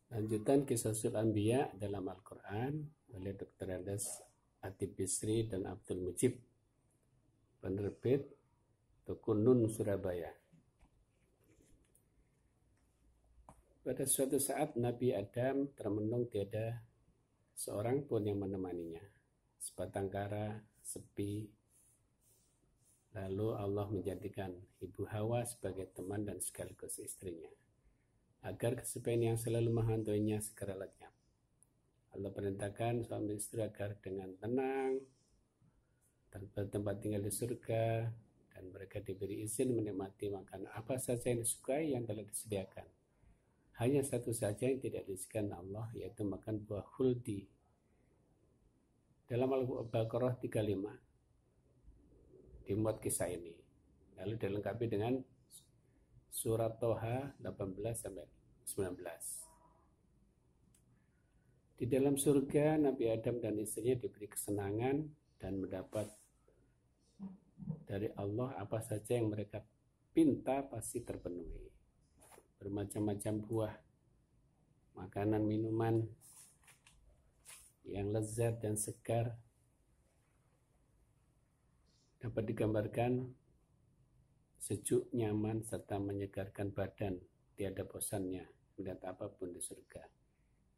Lanjutan Qisasul Anbiya dalam Al-Quran oleh Dr. Andes Atib Bisri dan Abdul Mujib, penerbit Toko Nun Surabaya. Pada suatu saat Nabi Adam termenung tiada seorang pun yang menemaninya. Sebatang kara, sepi. Lalu Allah menjadikan Ibu Hawa sebagai teman dan sekaligus istrinya, agar kesepian yang selalu menghantuinya segera lenyap. Allah perintahkan suami istri agar dengan tenang bertempat tinggal di surga, dan mereka diberi izin menikmati makanan apa saja yang disukai yang telah disediakan. Hanya satu saja yang tidak diizinkan Allah, yaitu makan buah khuldi. Dalam Al-Baqarah 35 dimuat kisah ini. Lalu dilengkapi dengan surat Toha 18-19. Di dalam surga, Nabi Adam dan istrinya diberi kesenangan dan mendapat dari Allah apa saja yang mereka pinta pasti terpenuhi. Bermacam-macam buah, makanan, minuman yang lezat dan segar, dapat digambarkan sejuk, nyaman, serta menyegarkan badan. Tiada bosannya melihat apapun di surga.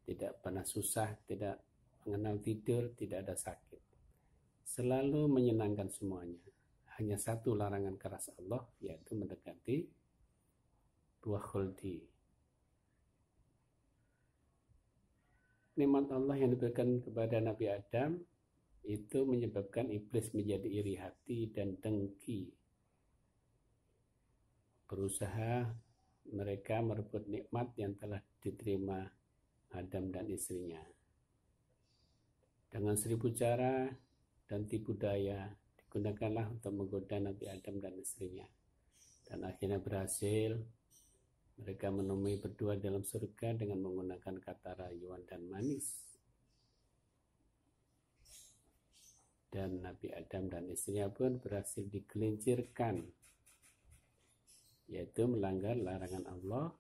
Tidak pernah susah, tidak mengenal tidur, tidak ada sakit. Selalu menyenangkan semuanya. Hanya satu larangan keras Allah, yaitu mendekati buah khuldi. Nikmat Allah yang diberikan kepada Nabi Adam itu menyebabkan iblis menjadi iri hati dan dengki. Berusaha mereka merebut nikmat yang telah diterima Adam dan istrinya. Dengan 1000 cara dan tipu daya digunakanlah untuk menggoda Nabi Adam dan istrinya. Dan akhirnya berhasil. Mereka menemui berdua dalam surga dengan menggunakan kata rayuan dan manis. Dan Nabi Adam dan istrinya pun berhasil digelincirkan, yaitu melanggar larangan Allah.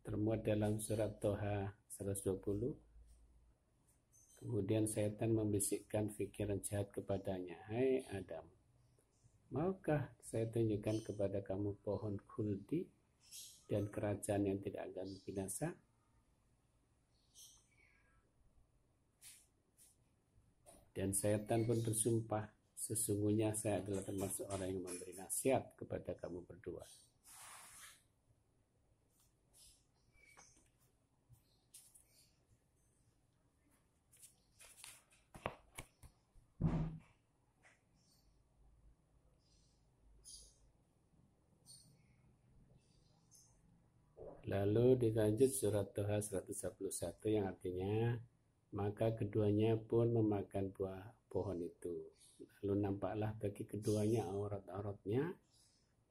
Termuat dalam surat Toha 120. Kemudian setan membisikkan pikiran jahat kepadanya, "Hai Adam, maukah saya tunjukkan kepada kamu pohon khuldi dan kerajaan yang tidak akan binasa?" Dan setan pun bersumpah, "Sesungguhnya saya adalah termasuk orang yang memberi nasihat kepada kamu berdua." Lalu dilanjut surat Toha 131 yang artinya, maka keduanya pun memakan buah pohon itu. Lalu nampaklah bagi keduanya aurat-auratnya,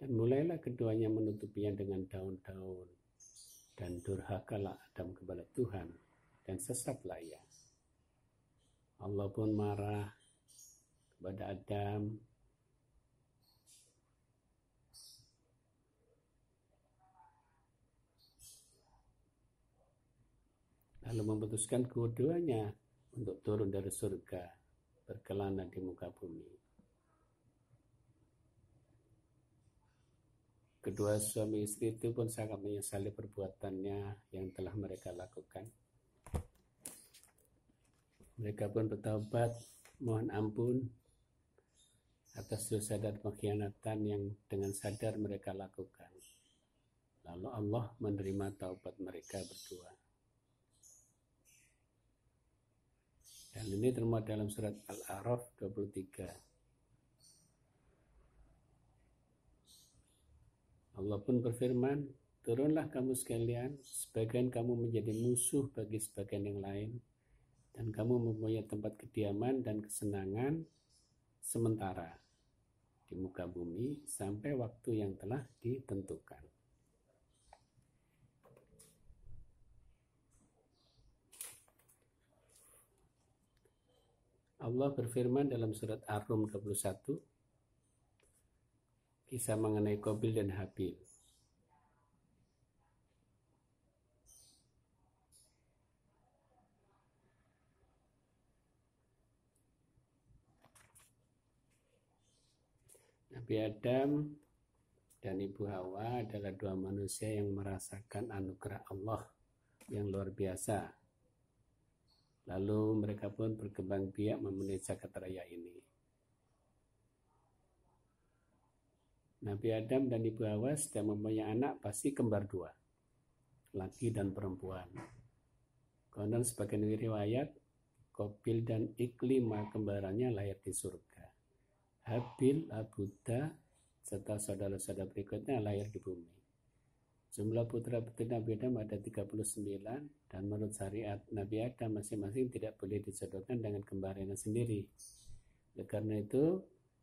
dan mulailah keduanya menutupinya dengan daun-daun. Dan durhakalah Adam kepada Tuhan, dan sesatlah ia. Allah pun marah kepada Adam. Lalu memutuskan keduanya untuk turun dari surga, berkelana di muka bumi. Kedua suami istri itu pun sangat menyesali perbuatannya yang telah mereka lakukan. Mereka pun bertaubat, mohon ampun atas dosa dan pengkhianatan yang dengan sadar mereka lakukan. Lalu Allah menerima taubat mereka berdua. Dan ini termuat dalam surat Al-A'raf 23. Allah pun berfirman, "Turunlah kamu sekalian, sebagian kamu menjadi musuh bagi sebagian yang lain, dan kamu mempunyai tempat kediaman dan kesenangan sementara di muka bumi sampai waktu yang telah ditentukan." Allah berfirman dalam surat Ar-Rum 21, kisah mengenai Qabil dan Habil. Nabi Adam dan Ibu Hawa adalah dua manusia yang merasakan anugerah Allah yang luar biasa. Lalu mereka pun berkembang biak memenuhi jagat raya ini. Nabi Adam dan Ibu Hawa setiap mempunyai anak pasti kembar dua, laki dan perempuan. Konon sebagian riwayat, Qabil dan Iklimah kembarannya lahir di surga. Habil, Abuda, serta saudara-saudara berikutnya lahir di bumi. Jumlah putra-putri Nabi Adam ada 39, dan menurut syariat Nabi Adam masing-masing tidak boleh dijodohkan dengan kembarannya sendiri. Oleh karena itu,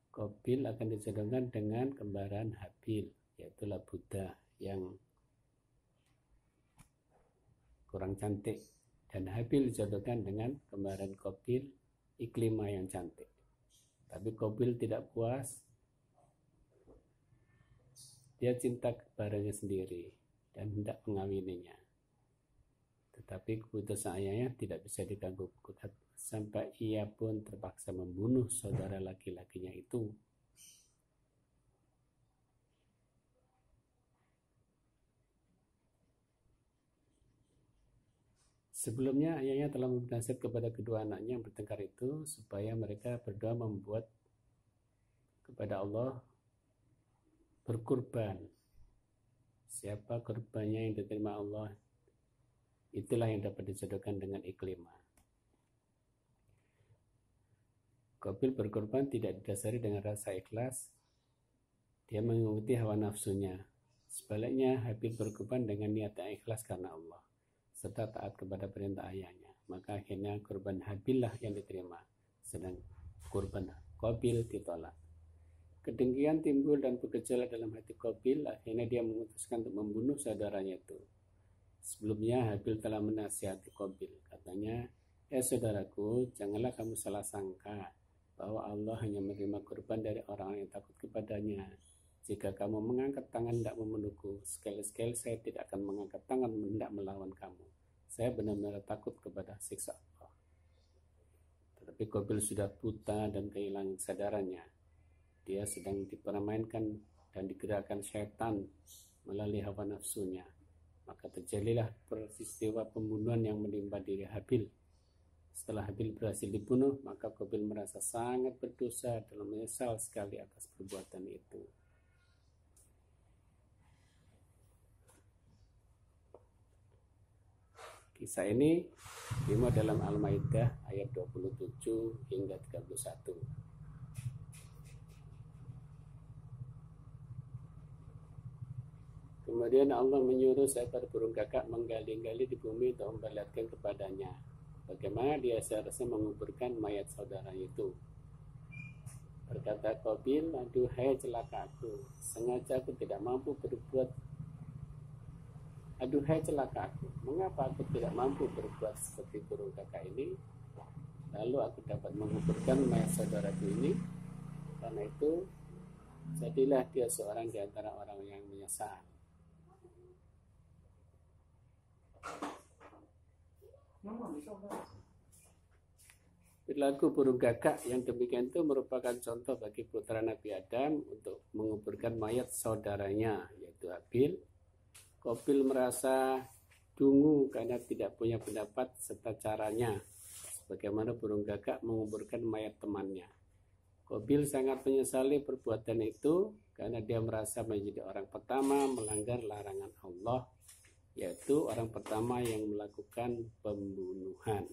Qabil akan dijodohkan dengan kembaran Habil, yaitu Abuda yang kurang cantik, dan Habil dijodohkan dengan kembaran Qabil, Iklimah yang cantik. Tapi Qabil tidak puas, dia cinta kepadanya sendiri dan hendak mengawininya. Tetapi keputusan ayahnya tidak bisa diganggu gugat, sampai ia pun terpaksa membunuh saudara laki-lakinya itu. Sebelumnya ayahnya telah memberi nasihat kepada kedua anaknya yang bertengkar itu supaya mereka berdua membuat kepada Allah berkurban. Siapa kurbannya yang diterima Allah, itulah yang dapat dijodohkan dengan Iklimah. Qabil berkorban tidak didasari dengan rasa ikhlas, dia mengikuti hawa nafsunya. Sebaliknya, Habil berkorban dengan niat yang ikhlas karena Allah, serta taat kepada perintah ayahnya. Maka akhirnya kurban Habil lah yang diterima, sedang kurban Qabil ditolak. Kedengkian timbul dan bergejolak dalam hati Qabil, akhirnya dia memutuskan untuk membunuh saudaranya itu. Sebelumnya Habil telah menasihati Qabil, katanya, saudaraku, janganlah kamu salah sangka bahwa Allah hanya menerima kurban dari orang yang takut kepadanya. Jika kamu mengangkat tangan hendak membunuhku, sekali-sekali saya tidak akan mengangkat tangan hendak melawan kamu. Saya benar-benar takut kepada siksa Allah. Tetapi Qabil sudah buta dan kehilangan kesadarannya. Dia sedang dipermainkan dan digerakkan syaitan melalui hawa nafsunya. Maka terjadilah peristiwa pembunuhan yang menimpa diri Habil. Setelah Habil berhasil dibunuh, maka Qabil merasa sangat berdosa dan menyesal sekali atas perbuatan itu. Kisah ini dimuat dalam Al-Maidah ayat 27 hingga 31. Kemudian Allah menyuruh seekor burung gagak menggali-gali di bumi untuk memperlihatkan kepadanya bagaimana dia seharusnya menguburkan mayat saudaranya itu. Berkata Qabil, aduhai celakaku, sengaja aku tidak mampu berbuat. Aduhai celakaku, mengapa aku tidak mampu berbuat seperti burung gagak ini? Lalu aku dapat menguburkan mayat saudaraku ini. Karena itu, jadilah dia seorang di antara orang yang menyesal. Perilaku burung gagak yang demikian itu merupakan contoh bagi putra Nabi Adam untuk menguburkan mayat saudaranya, yaitu Habil. Qabil merasa dungu karena tidak punya pendapat serta caranya, sebagaimana burung gagak menguburkan mayat temannya. Qabil sangat menyesali perbuatan itu karena dia merasa menjadi orang pertama melanggar larangan Allah, yaitu orang pertama yang melakukan pembunuhan.